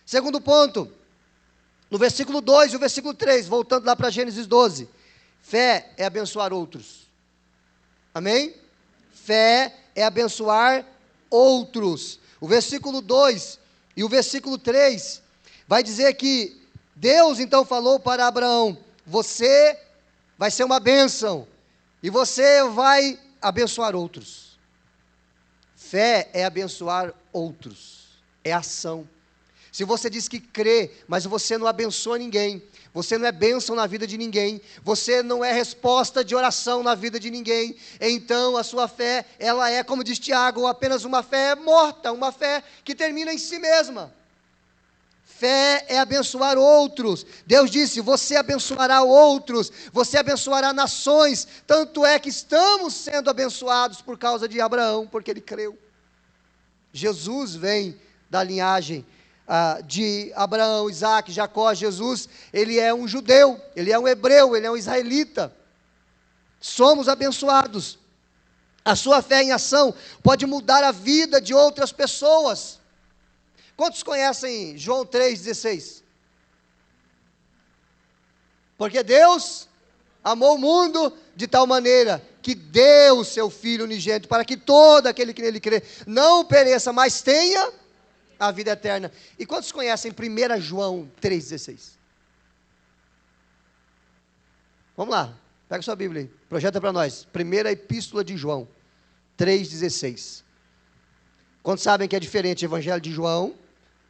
Segundo ponto, no versículo 2 e o versículo 3, voltando lá para Gênesis 12. Fé é abençoar outros. Amém? Fé é abençoar outros. O versículo 2 e o versículo 3 vai dizer que Deus então falou para Abraão: você vai ser uma bênção e você vai abençoar outros. Fé é abençoar outros, é ação. Se você diz que crê, mas você não abençoa ninguém, você não é bênção na vida de ninguém, você não é resposta de oração na vida de ninguém, então a sua fé, ela é, como diz Tiago, apenas uma fé morta, uma fé que termina em si mesma. Fé é abençoar outros. Deus disse: você abençoará outros, você abençoará nações. Tanto é que estamos sendo abençoados por causa de Abraão, porque ele creu. Jesus vem da linhagem de Abraão, Isaac, Jacó. Jesus, ele é um judeu, ele é um hebreu, ele é um israelita. Somos abençoados. A sua fé em ação pode mudar a vida de outras pessoas. Quantos conhecem João 3,16? Porque Deus amou o mundo de tal maneira que deu o seu Filho unigênito, para que todo aquele que nele crê não pereça, mas tenha a vida eterna. E quantos conhecem 1 João 3,16? Vamos lá, pega sua Bíblia aí, projeta para nós. Primeira Epístola de João 3,16. Quantos sabem que é diferente Evangelho de João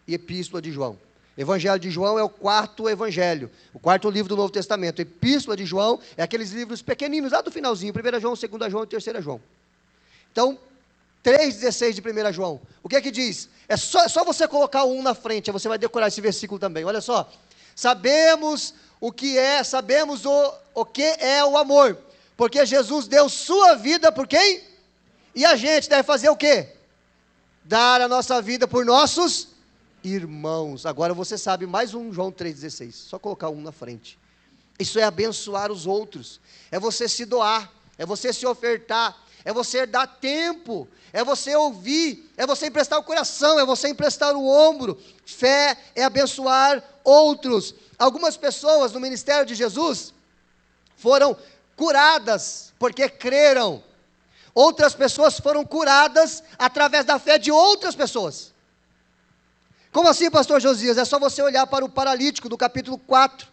e Epístola de João? Evangelho de João é o quarto evangelho, o quarto livro do Novo Testamento. Epístola de João é aqueles livros pequeninos, lá do finalzinho, 1 João, 2 João e 3 João. Então, 3,16 de 1 João, o que é que diz? É só você colocar o 1 na frente, você vai decorar esse versículo também. Olha só: sabemos o que é, sabemos o que é o amor, porque Jesus deu sua vida por quem? E a gente deve fazer o quê? Dar a nossa vida por nossos irmãos. Agora você sabe mais um João 3,16, só colocar um na frente. Isso é abençoar os outros, é você se doar, é você se ofertar, é você dar tempo, é você ouvir, é você emprestar o coração, é você emprestar o ombro. Fé é abençoar outros. Algumas pessoas no ministério de Jesus foram curadas porque creram. Outras pessoas foram curadas através da fé de outras pessoas. Como assim, pastor Josias? É só você olhar para o paralítico do capítulo 4,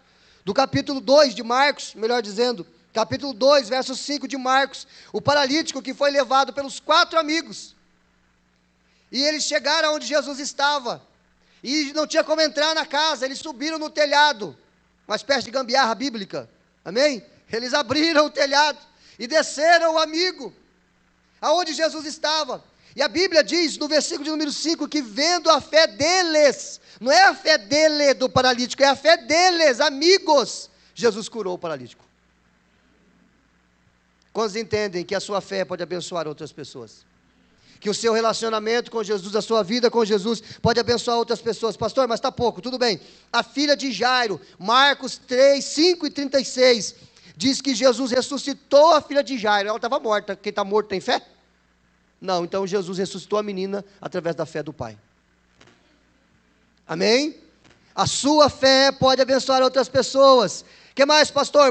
do capítulo 2 de Marcos, melhor dizendo, capítulo 2, verso 5 de Marcos. O paralítico que foi levado pelos 4 amigos, e eles chegaram onde Jesus estava, e não tinha como entrar na casa, eles subiram no telhado, uma espécie de gambiarra bíblica, amém? Eles abriram o telhado, e desceram o amigo, aonde Jesus estava. E a Bíblia diz, no versículo de número 5, que vendo a fé deles, não é a fé dele do paralítico, é a fé deles, amigos, Jesus curou o paralítico. Quantos entendem que a sua fé pode abençoar outras pessoas? Que o seu relacionamento com Jesus, a sua vida com Jesus, pode abençoar outras pessoas. Pastor, mas está pouco, tudo bem. A filha de Jairo, Marcos 3, 5 e 36, diz que Jesus ressuscitou a filha de Jairo. Ela estava morta. Quem está morto tem fé? Não, então Jesus ressuscitou a menina através da fé do pai. Amém? A sua fé pode abençoar outras pessoas. O que mais, pastor?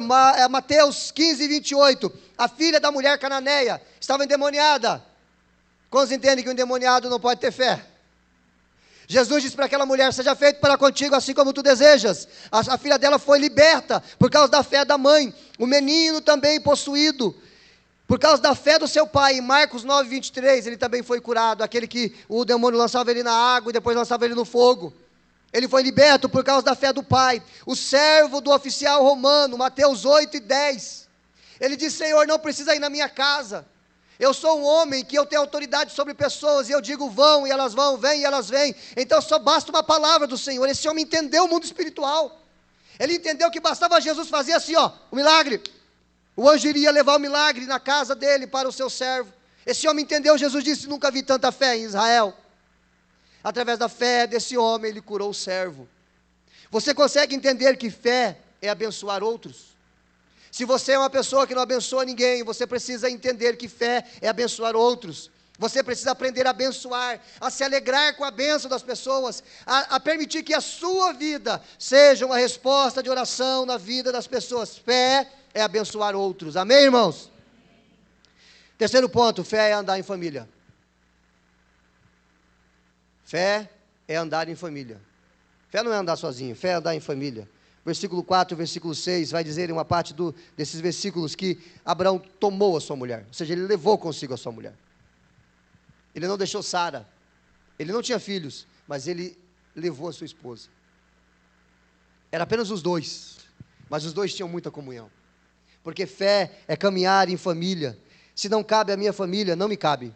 Mateus 15, 28. A filha da mulher cananeia estava endemoniada. Quantos entendem que o endemoniado não pode ter fé? Jesus disse para aquela mulher: seja feito para contigo assim como tu desejas. A filha dela foi liberta por causa da fé da mãe. O menino também possuído por causa da fé do seu pai. Em Marcos 9, 23, ele também foi curado. Aquele que o demônio lançava ele na água e depois lançava ele no fogo. Ele foi liberto por causa da fé do pai. O servo do oficial romano, Mateus 8 e 10. Ele disse: Senhor, não precisa ir na minha casa. Eu sou um homem que eu tenho autoridade sobre pessoas, e eu digo vão, e elas vão, vêm, e elas vêm. Então só basta uma palavra do Senhor. Esse homem entendeu o mundo espiritual. Ele entendeu que bastava Jesus fazer assim, ó, o milagre. O anjo iria levar o milagre na casa dele para o seu servo. Esse homem entendeu. Jesus disse: nunca vi tanta fé em Israel. Através da fé desse homem, ele curou o servo. Você consegue entender que fé é abençoar outros? Se você é uma pessoa que não abençoa ninguém, você precisa entender que fé é abençoar outros. Você precisa aprender a abençoar, a se alegrar com a bênção das pessoas, a permitir que a sua vida seja uma resposta de oração na vida das pessoas. Fé é abençoar outros. Amém, irmãos? Terceiro ponto, fé é andar em família. Fé é andar em família. Fé não é andar sozinho, fé é andar em família. Versículo 4, versículo 6, vai dizer em uma parte desses versículos que Abraão tomou a sua mulher, ou seja, ele levou consigo a sua mulher. Ele não deixou Sara, ele não tinha filhos, mas ele levou a sua esposa. Era apenas os dois, mas os dois tinham muita comunhão. Porque fé é caminhar em família. Se não cabe à minha família, não me cabe.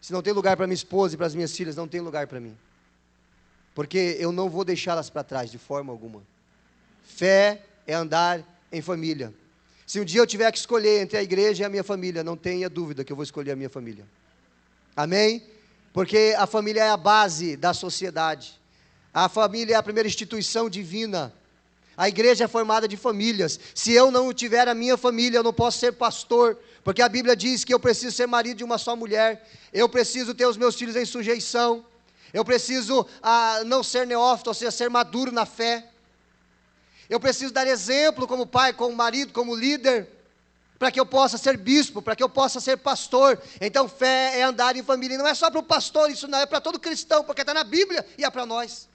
Se não tem lugar para minha esposa e para as minhas filhas, não tem lugar para mim. Porque eu não vou deixá-las para trás de forma alguma. Fé é andar em família. Se um dia eu tiver que escolher entre a igreja e a minha família, não tenha dúvida que eu vou escolher a minha família. Amém? Porque a família é a base da sociedade. A família é a primeira instituição divina. A igreja é formada de famílias. Se eu não tiver a minha família, eu não posso ser pastor, porque a Bíblia diz que eu preciso ser marido de uma só mulher, eu preciso ter os meus filhos em sujeição, eu preciso não ser neófito, ou seja, ser maduro na fé, eu preciso dar exemplo como pai, como marido, como líder, para que eu possa ser bispo, para que eu possa ser pastor. Então fé é andar em família, e não é só para o pastor, isso não é para todo cristão, porque está na Bíblia e é para nós.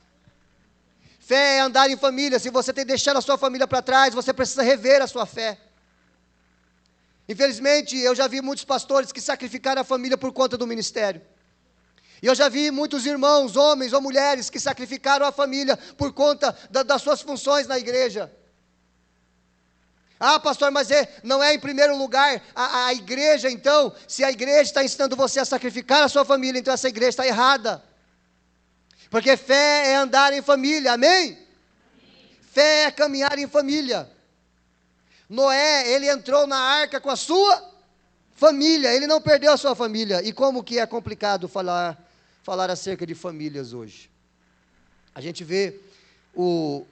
Fé é andar em família. Se você tem deixado a sua família para trás, você precisa rever a sua fé. Infelizmente, eu já vi muitos pastores que sacrificaram a família por conta do ministério. E eu já vi muitos irmãos, homens ou mulheres, que sacrificaram a família por conta das suas funções na igreja. Ah, pastor, mas não é em primeiro lugar a igreja, então? Se a igreja está ensinando você a sacrificar a sua família, então essa igreja está errada. Porque fé é andar em família, amém? Amém? Fé é caminhar em família. Noé, ele entrou na arca com a sua família, ele não perdeu a sua família. E como que é complicado falar acerca de famílias hoje. A gente vê o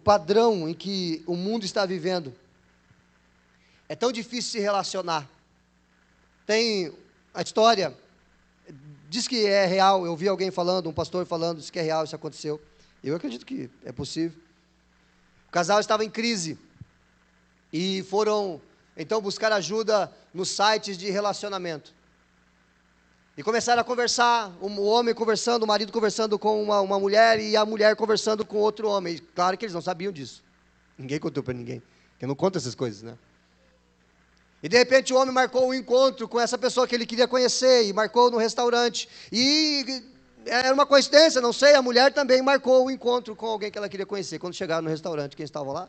padrão em que o mundo está vivendo. É tão difícil se relacionar. Tem a história... Diz que é real, eu vi alguém falando, um pastor falando, diz que é real, isso aconteceu. Eu acredito que é possível. O casal estava em crise e foram, então, buscar ajuda nos sites de relacionamento. E começaram a conversar, o homem conversando, o marido conversando com uma mulher e a mulher conversando com outro homem. E claro que eles não sabiam disso. Ninguém contou para ninguém, porque não conta essas coisas, né? E de repente o homem marcou um encontro com essa pessoa que ele queria conhecer, e marcou no restaurante, e era uma coincidência, não sei, a mulher também marcou um encontro com alguém que ela queria conhecer. Quando chegaram no restaurante, quem estava lá?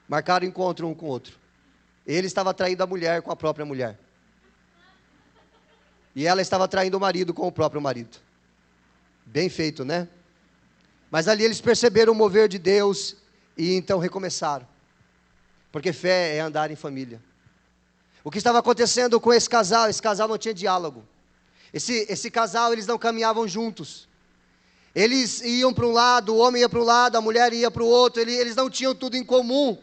Marcaram encontro um com o outro. Ele estava traindo a mulher com a própria mulher, e ela estava traindo o marido com o próprio marido. Bem feito, né? Mas ali eles perceberam o mover de Deus, e então recomeçaram. Porque fé é andar em família. O que estava acontecendo com esse casal não tinha diálogo. Esse casal, eles não caminhavam juntos. Eles iam para um lado, o homem ia para um lado, a mulher ia para o outro, eles não tinham tudo em comum.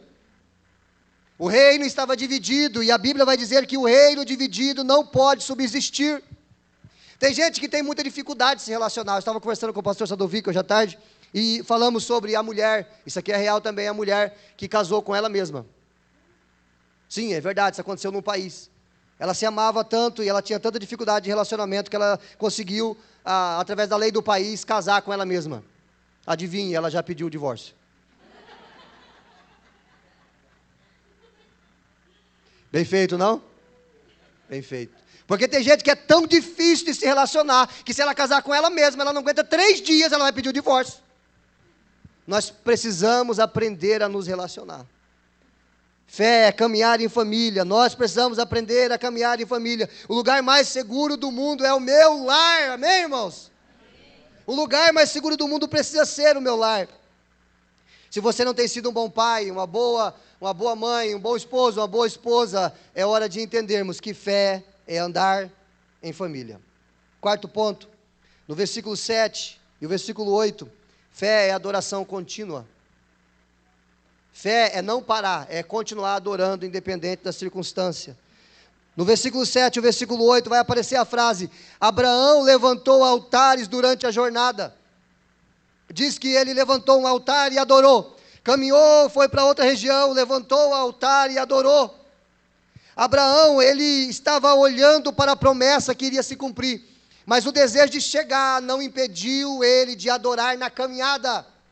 O reino estava dividido, e a Bíblia vai dizer que o reino dividido não pode subsistir. Tem gente que tem muita dificuldade de se relacionar. Eu estava conversando com o pastor Sadovico hoje à tarde, e falamos sobre a mulher, isso aqui é real também, a mulher que casou com ela mesma. Sim, é verdade, isso aconteceu num país. Ela se amava tanto e ela tinha tanta dificuldade de relacionamento que ela conseguiu, através da lei do país, casar com ela mesma. Adivinhe, ela já pediu o divórcio. Bem feito, não? Bem feito. Porque tem gente que é tão difícil de se relacionar, que se ela casar com ela mesma, ela não aguenta 3 dias, ela vai pedir o divórcio. Nós precisamos aprender a nos relacionar. Fé é caminhar em família. Nós precisamos aprender a caminhar em família. O lugar mais seguro do mundo é o meu lar. Amém, irmãos? Amém. O lugar mais seguro do mundo precisa ser o meu lar. Se você não tem sido um bom pai, uma boa mãe, um bom esposo, uma boa esposa, é hora de entendermos que fé é andar em família. Quarto ponto, no versículo 7 e o versículo 8, fé é adoração contínua. Fé é não parar, é continuar adorando independente da circunstância. No versículo 7 e o versículo 8 vai aparecer a frase: Abraão levantou altares durante a jornada. Diz que ele levantou um altar e adorou. Caminhou, foi para outra região, levantou o altar e adorou. Abraão, ele estava olhando para a promessa que iria se cumprir, mas o desejo de chegar não impediu ele de adorar na caminhada.